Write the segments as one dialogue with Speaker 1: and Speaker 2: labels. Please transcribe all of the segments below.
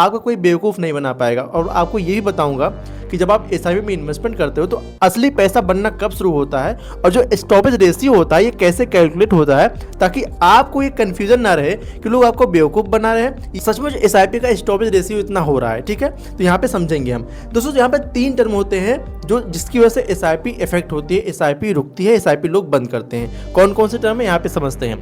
Speaker 1: आपको कोई बेवकूफ़ नहीं बना पाएगा। और आपको ये भी बताऊंगा कि जब आप एसआईपी में इन्वेस्टमेंट करते हो तो असली पैसा बनना कब शुरू होता है और जो स्टॉपेज रेशियो होता है ये कैसे कैलकुलेट होता है, ताकि आपको ये कन्फ्यूजन ना रहे कि लोग आपको बेवकूफ़ बना रहे हैं। सचमुच एसआईपी का स्टॉपेज रेशियो इतना हो रहा है, ठीक है। तो यहाँ पे समझेंगे हम दोस्तों। यहाँ पे 3 टर्म होते हैं जो जिसकी वजह से एसआईपी इफेक्ट होती है, एसआईपी रुकती है, एसआईपी लोग बंद करते हैं। कौन कौन से टर्म है यहाँ पे समझते हैं।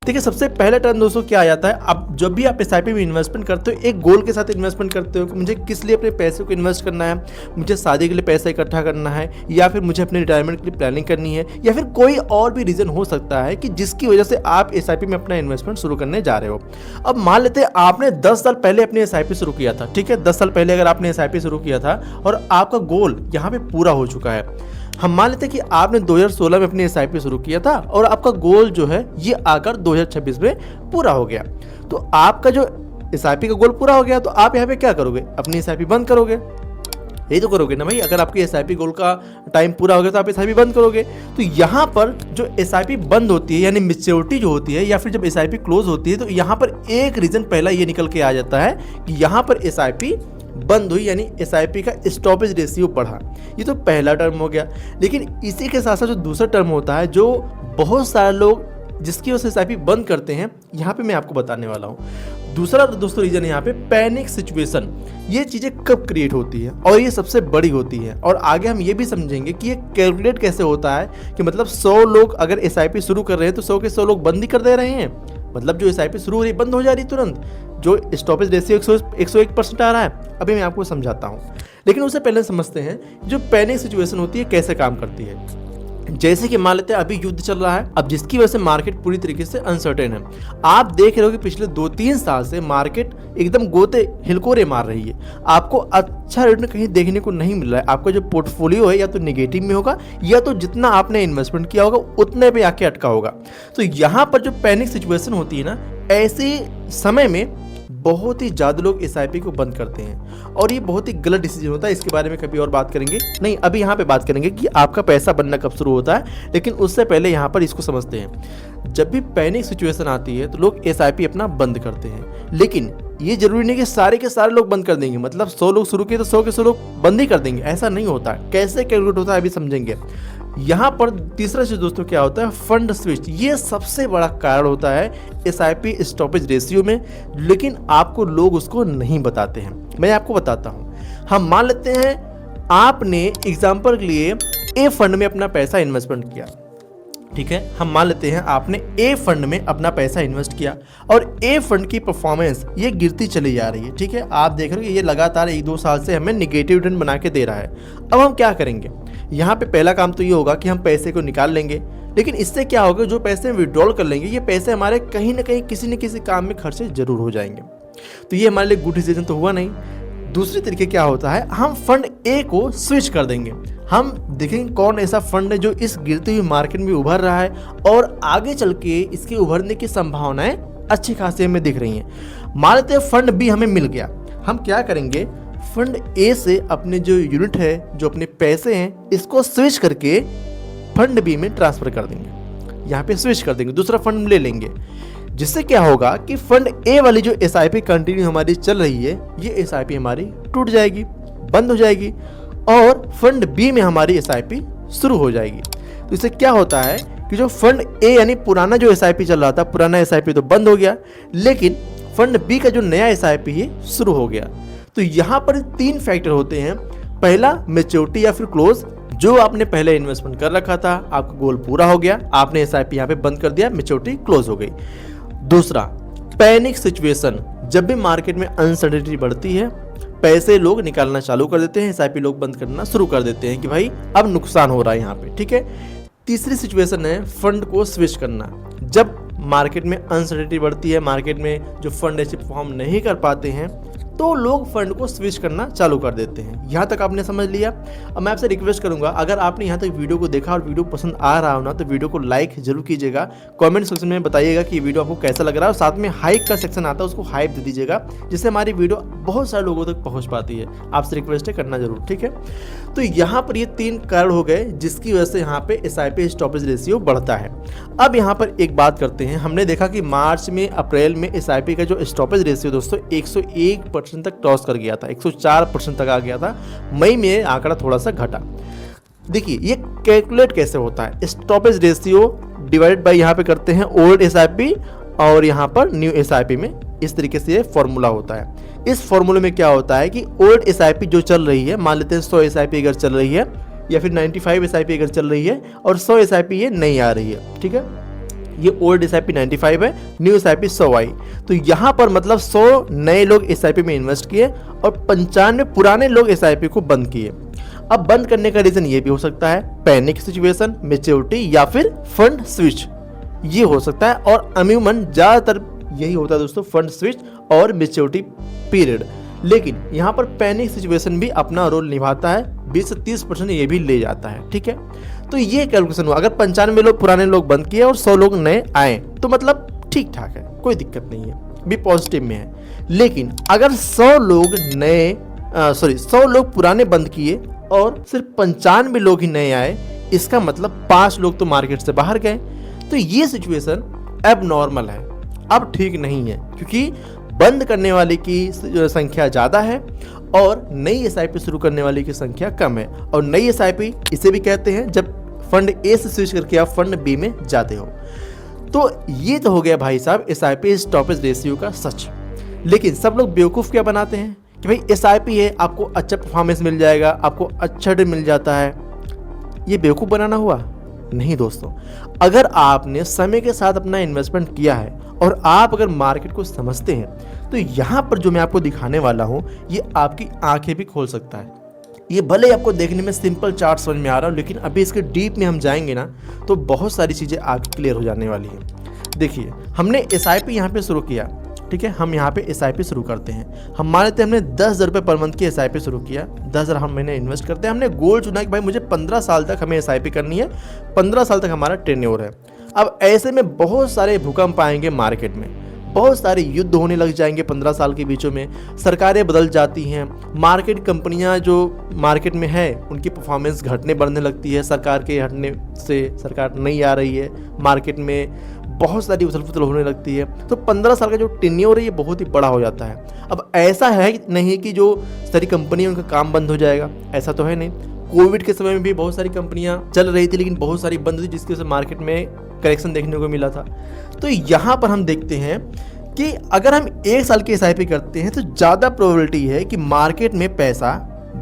Speaker 1: देखिए सबसे पहला टर्म दोस्तों क्या आ जाता है, अब जब भी आप एसआईपी में इन्वेस्टमेंट करते हो एक गोल के साथ इन्वेस्टमेंट करते हो कि मुझे किस लिए अपने पैसे को इन्वेस्ट करना है, मुझे शादी के लिए पैसा इकट्ठा करना है, या फिर मुझे अपने रिटायरमेंट के लिए प्लानिंग करनी है, या फिर कोई और भी रीज़न हो सकता है कि जिसकी वजह से आप एसआईपी में अपना इन्वेस्टमेंट शुरू करने जा रहे हो। अब मान लेते हैं आपने 10 साल पहले अपनी एसआईपी शुरू किया था, ठीक है। 10 साल पहले अगर आपने एसआईपी शुरू किया था और आपका गोल यहाँ पे पूरा हो चुका है। हम मान लेते हैं कि आपने 2016 में अपनी एसआईपी शुरू किया था और आपका गोल जो है ये आकर 2026 में पूरा हो गया। तो आपका जो एसआईपी का गोल पूरा हो गया तो आप यहाँ पे क्या करोगे, अपनी एसआईपी बंद करोगे। यही तो करोगे ना भाई, अगर आपकी एसआईपी गोल का टाइम पूरा हो गया तो आप एसआईपी बंद करोगे। तो यहाँ पर जो एसआईपी बंद होती है यानी मैच्योरिटी जो होती है या फिर जब एसआईपी क्लोज होती है तो यहाँ पर एक रीजन पहला ये निकल के आ जाता है कि यहाँ पर एसआईपी बंद हुई, यानी एसआईपी का स्टॉपेज रेशियो बढ़ा। ये तो पहला टर्म हो गया। लेकिन इसी के साथ साथ जो दूसरा टर्म होता है जो बहुत सारे लोग जिसकी वजह से एसआईपी बंद करते हैं, यहाँ पे मैं आपको बताने वाला हूँ। दूसरा दोस्तों रीजन यहाँ पे पैनिक सिचुएशन। ये चीज़ें कब क्रिएट होती है और ये सबसे बड़ी होती है। और आगे हम ये भी समझेंगे कि ये कैलकुलेट कैसे होता है कि मतलब 100 लोग अगर एसआईपी शुरू कर रहे हैं तो 100 के 100 लोग बंद ही कर दे रहे हैं, मतलब जो एसआईपी शुरू हो रही है बंद हो जा रही तुरंत, जो स्टॉपेज रेशियो 101% आ रहा है। अभी मैं आपको समझाता हूँ, लेकिन उससे पहले समझते हैं जो पैनिक सिचुएशन होती है कैसे काम करती है। जैसे कि मान लेते हैं अभी युद्ध चल रहा है, अब जिसकी वजह से मार्केट पूरी तरीके से अनसर्टेन है। आप देख रहे हो कि पिछले 2-3 साल से मार्केट एकदम गोते हिलकोरे मार रही है, आपको अच्छा रिटर्न कहीं देखने को नहीं मिल रहा है। आपका जो पोर्टफोलियो है या तो नेगेटिव में होगा या तो जितना आपने इन्वेस्टमेंट किया होगा उतने पे आके अटका होगा। तो यहाँ पर जो पैनिक सिचुएशन होती है ना, ऐसे समय में बहुत ही ज़्यादा लोग एसआईपी को बंद करते हैं और ये बहुत ही गलत डिसीजन होता है। इसके बारे में कभी और बात करेंगे, नहीं अभी यहाँ पे बात करेंगे कि आपका पैसा बनना कब शुरू होता है। लेकिन उससे पहले यहाँ पर इसको समझते हैं। जब भी पैनिक सिचुएशन आती है तो लोग एसआईपी अपना बंद करते हैं, लेकिन ये जरूरी नहीं कि सारे के सारे लोग बंद कर देंगे, मतलब 100 लोग शुरू किए तो 100 के 100 लोग बंद ही कर देंगे, ऐसा नहीं होता। कैसे कैलकुलेट होता है अभी समझेंगे। यहाँ पर तीसरा चीज दोस्तों क्या होता है, फंड स्विच। ये सबसे बड़ा कारण होता है एसआईपी स्टॉपेज रेशियो में, लेकिन आपको लोग उसको नहीं बताते हैं। मैं आपको बताता हूँ। हम मान लेते हैं आपने एग्जाम्पल के लिए ए फंड में अपना पैसा इन्वेस्टमेंट किया, ठीक है। हम मान लेते हैं आपने ए फंड में अपना पैसा इन्वेस्ट किया और ए फंड की परफॉर्मेंस ये गिरती चली जा रही है, ठीक है। आप देख रहे हो ये लगातार 1-2 साल से हमें निगेटिव रिटर्न बना के दे रहा है। अब हम क्या करेंगे, यहाँ पे पहला काम तो ये होगा कि हम पैसे को निकाल लेंगे, लेकिन इससे क्या होगा, जो पैसे हम विड्रॉल कर लेंगे ये पैसे हमारे कहीं ना कहीं किसी न किसी काम में खर्चे जरूर हो जाएंगे। तो ये हमारे लिए गुड डिसीजन तो हुआ नहीं। दूसरे तरीके क्या होता है, हम फंड ए को स्विच कर देंगे। हम देखेंगे कौन ऐसा फंड है जो इस गिरती हुई मार्केट में उभर रहा है और आगे चल के इसके उभरने की संभावनाएं अच्छी खासी हमें दिख रही हैं। मान लेते हैं फंड बी हमें मिल गया। हम क्या करेंगे, फंड ए से अपने जो यूनिट है, जो अपने पैसे हैं, इसको स्विच करके फंड बी में ट्रांसफर कर देंगे। यहाँ पे स्विच कर देंगे, दूसरा फंड ले लेंगे, जिससे क्या होगा कि फंड ए वाली जो एसआईपी कंटिन्यू हमारी चल रही है ये एसआईपी हमारी टूट जाएगी, बंद हो जाएगी और फंड बी में हमारी एसआईपी शुरू हो जाएगी। तो इससे क्या होता है कि जो फंड ए यानी पुराना जो एसआईपी चल रहा था, पुराना एसआईपी तो बंद हो गया, लेकिन फंड बी का जो नया एसआईपी है शुरू हो गया। तो यहाँ पर 3 फैक्टर होते हैं। पहला मैच्योरिटी या फिर क्लोज, जो आपने पहले इन्वेस्टमेंट कर रखा था, आपका गोल पूरा हो गया, आपने एसआईपी यहाँ पे बंद कर दिया, मैच्योरिटी क्लोज हो गई। दूसरा पैनिक सिचुएशन, जब भी मार्केट में अनसर्टेनिटी बढ़ती है पैसे लोग निकालना चालू कर देते हैं, एसआईपी लोग बंद करना शुरू कर देते हैं कि भाई अब नुकसान हो रहा है यहाँ पे, ठीक है। तीसरी सिचुएशन है फंड को स्विच करना। जब मार्केट में अनसर्टेनिटी बढ़ती है, मार्केट में जो फंड ऐसे परफॉर्म नहीं कर पाते हैं तो लोग फंड को स्विच करना चालू कर देते हैं। यहाँ तक आपने समझ लिया। अब मैं आपसे रिक्वेस्ट करूंगा, अगर आपने यहाँ तक वीडियो को देखा और वीडियो पसंद आ रहा हो ना तो वीडियो को लाइक जरूर कीजिएगा। कमेंट सेक्शन में बताइएगा कि वीडियो आपको कैसा लग रहा है और साथ में हाइप का सेक्शन आता है उसको हाइप दे दीजिएगा, जिससे हमारी वीडियो बहुत सारे लोगों तक पहुँच पाती है। आपसे रिक्वेस्ट है करना जरूर, ठीक है। तो यहाँ पर ये 3 कारण हो गए जिसकी वजह से यहाँ पे एसआईपी स्टॉपेज रेशियो बढ़ता है। अब यहाँ पर एक बात करते हैं, हमने देखा कि मार्च में अप्रैल में एसआईपी का जो स्टॉपेज रेशियो दोस्तों 101% तक क्रॉस कर गया था, 104% तक आ गया था। मई में आंकड़ा थोड़ा सा घटा। देखिए ये कैलकुलेट कैसे होता है, स्टॉपेज रेशियो डिवाइडेड बाय यहाँ पे करते हैं ओल्ड एसआईपी और यहाँ पर न्यू एसआईपी में, इस तरीके से ये फॉर्मूला होता है। इस फॉर्मूले में क्या होता है कि ओल्ड एसआईपी जो चल रही है, मान लेते हैं 100 एसआईपी अगर चल रही है या फिर 95 एसआईपी अगर चल रही है और 100 एसआईपी ये नहीं आ रही है, ठीक है, ये ओल्ड एसआईपी 95 है, न्यू एसआईपी 100 आई, तो यहाँ पर मतलब 100 नए लोग एसआईपी में इन्वेस्ट किए और 95 पुराने लोग एसआईपी को बंद किए। अब बंद करने का रीजन ये भी हो सकता है पैनिक सिचुएशन, मैच्योरिटी या फिर फंड स्विच, ये हो सकता है। और अमूमन ज़्यादातर यही होता है दोस्तों, फंड स्विच और मैच्योरिटी पीरियड। लेकिन यहाँ पर पैनिक सिचुएशन भी अपना रोल निभाता है, 20 से 30% ये भी ले जाता है, ठीक है। तो ये कैलकुलेशन हुआ, अगर 95 लोग पुराने लोग बंद किए और 100 लोग नए आए तो मतलब ठीक ठाक है, कोई दिक्कत नहीं है, भी पॉजिटिव में है। लेकिन अगर 100 लोग पुराने बंद किए और सिर्फ 95 लोग ही नए आए, इसका मतलब 5 लोग तो मार्केट से बाहर गए, तो ये सिचुएशन अब नॉर्मल है, अब ठीक नहीं है, क्योंकि बंद करने वाले की संख्या ज़्यादा है और नई एसआईपी शुरू करने वाले की संख्या कम है। और नई एसआईपी इसे भी कहते हैं जब फंड ए से स्विच करके आप फंड बी में जाते हो। तो ये तो हो गया भाई साहब एसआईपी स्टॉपेज रेशियो का सच। लेकिन सब लोग बेवकूफ़ क्या बनाते हैं कि भाई एसआईपी है, आपको अच्छा परफॉर्मेंस मिल जाएगा, आपको अच्छा रिटर्न मिल जाता है। ये बेवकूफ़ बनाना हुआ? नहीं दोस्तों, अगर आपने समय के साथ अपना इन्वेस्टमेंट किया है और आप अगर मार्केट को समझते हैं तो यहाँ पर जो मैं आपको दिखाने वाला हूँ ये आपकी आंखें भी खोल सकता है। ये भले ही आपको देखने में सिंपल चार्ट समझ में आ रहा हो, लेकिन अभी इसके डीप में हम जाएंगे ना तो बहुत सारी चीज़ें आपकी क्लियर हो जाने वाली है। देखिए हमने एसआईपी यहाँ पे शुरू किया, ठीक है, हम यहाँ पे एसआईपी शुरू करते हैं। हम मान लेते हैं हमने 10,000 रुपये पर मंथ की एसआईपी शुरू किया, 10,000 हम महीने इन्वेस्ट करते हैं। हमने गोल चुना कि भाई मुझे 15 साल तक हमें एसआईपी करनी है, 15 साल तक हमारा टेन्योर है। अब ऐसे में बहुत सारे भूकंप आएंगे मार्केट में, बहुत सारे युद्ध होने लग जाएंगे 15 साल के बीचों में, सरकारें बदल जाती हैं, मार्केट कंपनियां जो मार्केट में है उनकी परफॉर्मेंस घटने बढ़ने लगती है, सरकार के हटने से सरकार नहीं आ रही है, मार्केट में बहुत सारी उथल पुथल होने लगती है। तो 15 साल का जो टेन्योर है ये बहुत ही बड़ा हो जाता है। अब ऐसा है नहीं कि जो सारी कंपनी उनका काम बंद हो जाएगा, ऐसा तो है नहीं। कोविड के समय में भी बहुत सारी कंपनियां चल रही थी लेकिन बहुत सारी बंद थी, जिसकी वजह से मार्केट में करेक्शन देखने को मिला था। तो यहाँ पर हम देखते हैं कि अगर हम 1 साल की एसआईपी करते हैं तो ज़्यादा प्रोबेबिलिटी है कि मार्केट में पैसा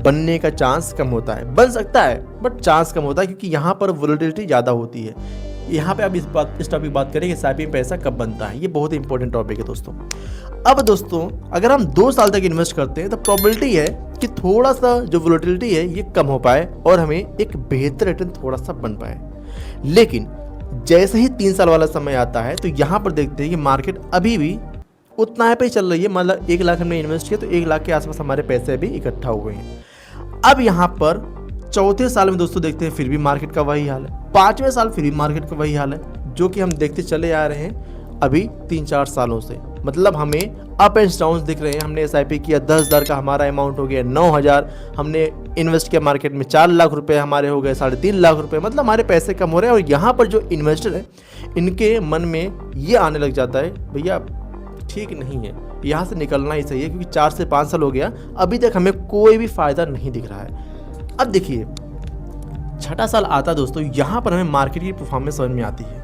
Speaker 1: बनने का चांस कम होता है। बन सकता है बट चांस कम होता है, क्योंकि यहाँ पर वोलेटिलिटी ज़्यादा होती है। यहाँ पे अब इस टॉपिक बात करें कि एसआईपी में पैसा कब बनता है, ये बहुत ही इंपॉर्टेंट टॉपिक है दोस्तों। अब दोस्तों अगर हम 2 साल तक इन्वेस्ट करते हैं तो प्रोबेबिलिटी है कि थोड़ा सा जो वोलेटिलिटी है ये कम हो पाए और हमें एक बेहतर रिटर्न थोड़ा सा बन पाए। लेकिन जैसे ही 3 साल वाला समय आता है तो यहाँ पर देखते हैं कि मार्केट अभी भी उतना पे चल रही है, मतलब 1 लाख हमने इन्वेस्ट किया तो 1 लाख के आसपास हमारे पैसे अभी इकट्ठा हुए हैं। अब यहाँ पर चौथे साल में दोस्तों देखते हैं फिर भी मार्केट का वही हाल है, 5वें साल फिर भी मार्केट का वही हाल है, जो कि हम देखते चले आ रहे हैं अभी 3-4 सालों से। मतलब हमें अप एंड डाउन दिख रहे हैं। हमने एसआईपी किया, 10,000 का हमारा अमाउंट हो गया 9,000, हमने इन्वेस्ट किया मार्केट में 4 लाख रुपए, हमारे हो गए 3.5 लाख रुपए, मतलब हमारे पैसे कम हो रहे हैं। और यहाँ पर जो इन्वेस्टर है इनके मन में ये आने लग जाता है भैया ठीक नहीं है, यहाँ से निकलना ही सही है, क्योंकि 4 से 5 साल हो गया अभी तक हमें कोई भी फ़ायदा नहीं दिख रहा है। अब देखिए 6ठा साल आता दोस्तों, यहाँ पर हमें मार्केट की परफॉर्मेंस समझ में आती है।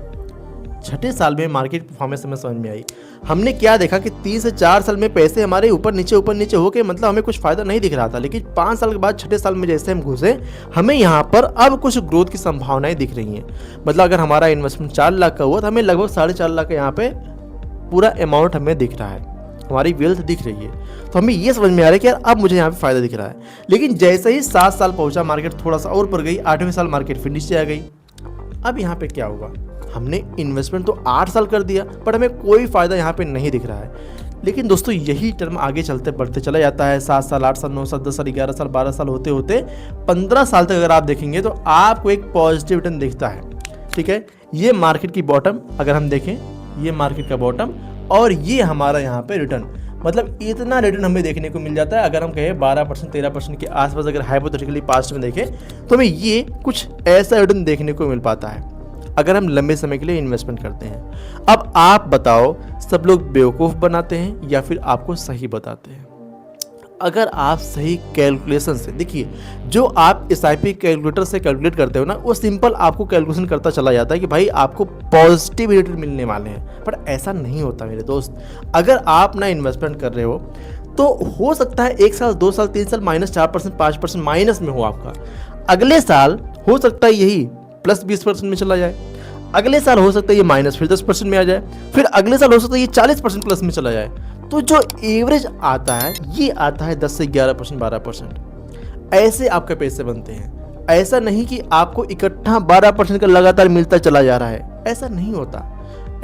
Speaker 1: 6ठे साल में मार्केट की परफॉर्मेंस हमें समझ में आई। हमने क्या देखा कि 3 से 4 साल में पैसे हमारे ऊपर नीचे होके मतलब हमें कुछ फ़ायदा नहीं दिख रहा था। लेकिन 5 साल के बाद 6ठे साल में जैसे हम घुसे, हमें यहाँ पर अब कुछ ग्रोथ की संभावनाएं दिख रही हैं। मतलब अगर हमारा इन्वेस्टमेंट 4 लाख का हुआ तो हमें लगभग 4.5 लाख का यहाँ पे पूरा अमाउंट हमें दिख रहा है, हमारी वेल्थ दिख रही है। तो हमें ये समझ में आ रहा है कि यार अब मुझे यहाँ पे फ़ायदा दिख रहा है। लेकिन जैसे ही 7 साल पहुँचा मार्केट थोड़ा सा और बढ़ गई, 8वें साल मार्केट फिर नीचे आ गई। अब यहाँ पे क्या होगा, हमने इन्वेस्टमेंट तो 8 साल कर दिया पर हमें कोई फ़ायदा यहाँ पे नहीं दिख रहा है। लेकिन दोस्तों यही टर्म आगे चलते बढ़ते चला जाता है। 7 साल, 8 साल, 9 साल, 10 साल, 11 साल, 12 साल होते होते 15 साल तक अगर आप देखेंगे तो आपको एक पॉजिटिव रिटर्न दिखता है। ठीक है, ये मार्केट की बॉटम अगर हम देखें, ये मार्केट का बॉटम और ये हमारा यहाँ पे रिटर्न, मतलब इतना रिटर्न हमें देखने को मिल जाता है। अगर हम कहें 12% 13% के आसपास अगर हाइपोथेटिकली पास्ट में देखें तो हमें ये कुछ ऐसा रिटर्न देखने को मिल पाता है। अगर हम लंबे समय के लिए इन्वेस्टमेंट करते हैं। अब आप बताओ, सब लोग बेवकूफ़ बनाते हैं या फिर आपको सही बताते हैं? अगर आप सही कैलकुलेशन से, देखिए जो आप SIP कैलकुलेटर से कैलकुलेट करते हो ना, वो सिंपल आपको कैलकुलेशन करता चला जाता है कि भाई आपको पॉजिटिव रिटर्न मिलने वाले हैं, पर ऐसा नहीं होता मेरे दोस्त। अगर आप ना इन्वेस्टमेंट कर रहे हो तो हो सकता है 1 साल 2 साल 3 साल -4% 5% माइनस में हो आपका, अगले साल हो सकता है यही +20% में चला जाए, अगले साल हो सकता है ये माइनस फिर 10% में आ जाए, फिर अगले साल हो सकता है ये 40% प्लस में चला जाए। तो जो एवरेज आता है ये आता है 10 से 11% 12%। ऐसे आपके पैसे बनते हैं। ऐसा नहीं कि आपको इकट्ठा 12% का लगातार मिलता चला जा रहा है, ऐसा नहीं होता।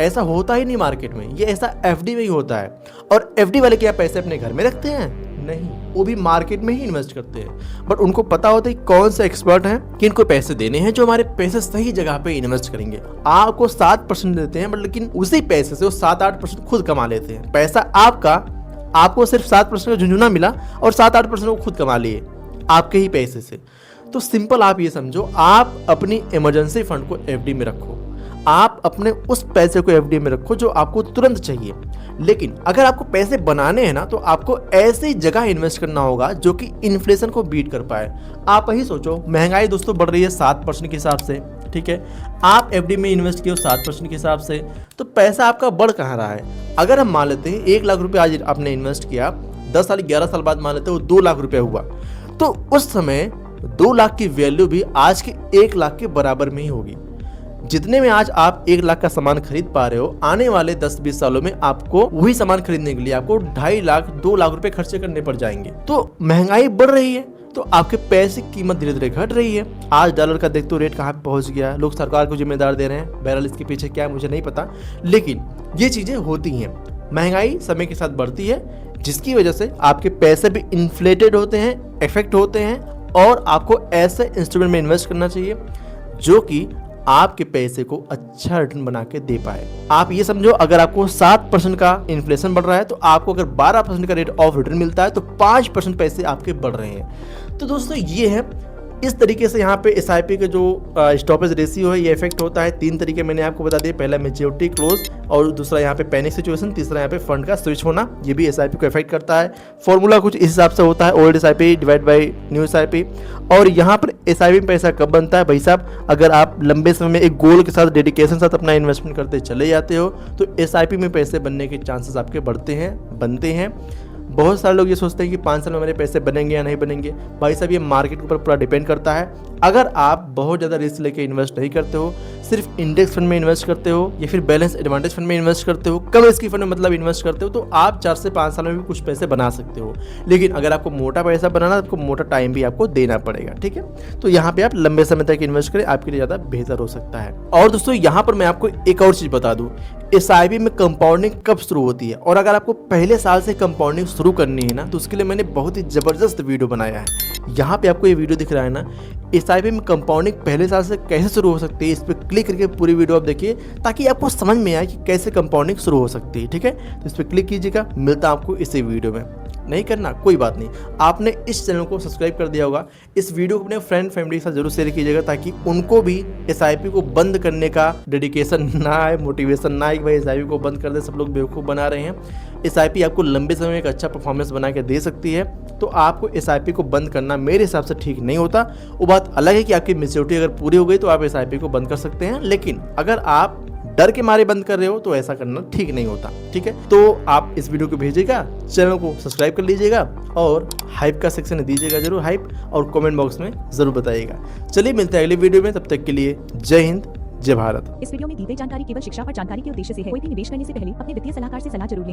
Speaker 1: ऐसा होता ही नहीं मार्केट में, ये ऐसा FD में ही होता है। और FD वाले क्या पैसे अपने घर में रखते हैं? नहीं, वो भी मार्केट में ही इन्वेस्ट करते हैं। बट उनको पता होता है कौन से एक्सपर्ट हैं कि इनको पैसे देने हैं जो हमारे पैसे सही जगह पे इन्वेस्ट करेंगे। आपको 7% देते हैं, बट लेकिन उसी पैसे से वो 7-8% खुद कमा लेते हैं। पैसा आपका, आपको सिर्फ 7% का झुंझुना मिला और 7-8% वो खुद कमा लिए आपके ही पैसे से। तो सिंपल आप ये समझो, आप अपनी इमरजेंसी फंड को FD में रखो, आप अपने उस पैसे को FD में रखो जो आपको तुरंत चाहिए। लेकिन अगर आपको पैसे बनाने हैं ना, तो आपको ऐसी जगह इन्वेस्ट करना होगा जो कि इन्फ्लेशन को बीट कर पाए। आप ही सोचो, महंगाई दोस्तों बढ़ रही है 7% के हिसाब से, ठीक है, आप FD में इन्वेस्ट किए 7% के हिसाब से, तो पैसा आपका बढ़ कहाँ रहा है? अगर हम मान लेते हैं 1 लाख रुपये आज आपने इन्वेस्ट किया, 10 साल 11 साल बाद मान लेते हैं वो 2 लाख रुपये हुआ, तो उस समय 2 लाख की वैल्यू भी आज के 1 लाख के बराबर में ही होगी। जितने में आज आप 1 लाख का सामान खरीद पा रहे हो, आने वाले 10-20 सालों में आपको वही सामान खरीदने के लिए आपको 2.5 लाख 2 लाख रुपए खर्चे करने पड़ जाएंगे। तो महंगाई बढ़ रही है, तो आपके पैसे की कीमत धीरे धीरे घट रही है। आज डॉलर का देखते हो रेट कहाँ पे पहुंच गया है, लोग सरकार को जिम्मेदार दे रहे हैं, बहरहाल इसके पीछे क्या है मुझे नहीं पता, लेकिन ये चीजें होती हैं। महंगाई समय के साथ बढ़ती है, जिसकी वजह से आपके पैसे भी इन्फ्लेटेड होते हैं, इफेक्ट होते हैं, और आपको ऐसे इंस्ट्रूमेंट में इन्वेस्ट करना चाहिए जो कि आपके पैसे को अच्छा रिटर्न बना के दे पाए। आप ये समझो, अगर आपको 7% का इन्फ्लेशन बढ़ रहा है, तो आपको अगर 12% का रेट ऑफ रिटर्न मिलता है, तो 5% पैसे आपके बढ़ रहे हैं। तो दोस्तों ये है, इस तरीके से यहाँ पे SIP का जो स्टॉपेज रेशियो है ये इफेक्ट होता है। 3 तरीके मैंने आपको बता दिए, पहला मैच्योरिटी क्लोज, और दूसरा यहाँ पे पैनिक सिचुएशन, तीसरा यहाँ पे फंड का स्विच होना, ये भी SIP को इफेक्ट करता है। फॉर्मूला कुछ इस हिसाब से होता है, old SIP divide by new SIP। और यहाँ पर SIP में पैसा कब बनता है भाई साहब? अगर आप लंबे समय में एक गोल के साथ, डेडिकेशन के साथ अपना इन्वेस्टमेंट करते चले जाते हो, तो SIP में पैसे बनने के चांसेस आपके बढ़ते हैं, बनते हैं। बहुत सारे लोग ये सोचते हैं कि 5 साल में मेरे पैसे बनेंगे या नहीं बनेंगे। भाई साहब, ये मार्केट के ऊपर पूरा डिपेंड करता है। अगर आप बहुत ज़्यादा रिस्क लेके इन्वेस्ट नहीं करते हो, सिर्फ इंडेक्स फंड में इन्वेस्ट करते हो या फिर बैलेंस एडवांटेज फंड में इन्वेस्ट करते हो, कम रिस्की फंड में मतलब इन्वेस्ट करते हो, तो आप 4 से 5 साल में भी कुछ पैसे बना सकते हो। लेकिन अगर आपको मोटा पैसा बनाना है, तो आपको मोटा टाइम भी आपको देना पड़ेगा, ठीक है। तो यहाँ पे आप लंबे समय तक इन्वेस्ट करें, आपके लिए ज़्यादा बेहतर हो सकता है। और दोस्तों यहाँ पर मैं आपको एक और चीज़ बता दूँ, SIP में कंपाउंडिंग कब शुरू होती है। और अगर आपको पहले साल से कंपाउंडिंग शुरू करनी है ना, तो उसके लिए मैंने बहुत ही ज़बरदस्त वीडियो बनाया है। यहाँ पे आपको ये वीडियो दिख रहा है ना, SIP में कंपाउंडिंग पहले साल से कैसे शुरू हो सकती है, इस पर क्लिक करके पूरी वीडियो आप देखिए, ताकि आपको समझ में आए कि कैसे कंपाउंडिंग शुरू हो सकती है, ठीक है। तो इस पर क्लिक कीजिएगा, मिलता है आपको इसी वीडियो में। नहीं करना कोई बात नहीं, आपने इस चैनल को सब्सक्राइब कर दिया होगा। इस वीडियो को अपने फ्रेंड फैमिली के साथ जरूर शेयर कीजिएगा, ताकि उनको भी SIP को बंद करने का डेडिकेशन ना आए, मोटिवेशन ना आए कि भाई SIP को बंद कर दे, सब लोग बेवकूफ़ बना रहे हैं। SIP आपको लंबे समय में एक अच्छा परफॉर्मेंस बना के दे सकती है, तो आपको SIP को बंद करना मेरे हिसाब से ठीक नहीं होता। वो बात अलग है कि आपकी मैच्योरिटी अगर पूरी हो गई तो आप SIP को बंद कर सकते हैं, लेकिन अगर आप डर के मारे बंद कर रहे हो तो ऐसा करना ठीक नहीं होता, ठीक है। तो आप इस वीडियो को भेजिएगा, चैनल को सब्सक्राइब कर लीजिएगा और हाइप का सेक्शन दीजिएगा जरूर हाइप, और कमेंट बॉक्स में जरूर बताइएगा। चलिए मिलते हैं अगले वीडियो में, तब तक के लिए जय हिंद, जय भारत।
Speaker 2: इस वीडियो में दी गई जानकारी केवल शिक्षा और जानकारी के उद्देश्य से है। कोई भी निवेश करने से पहले अपने वित्तीय सलाहकार से सलाह जरूर लें।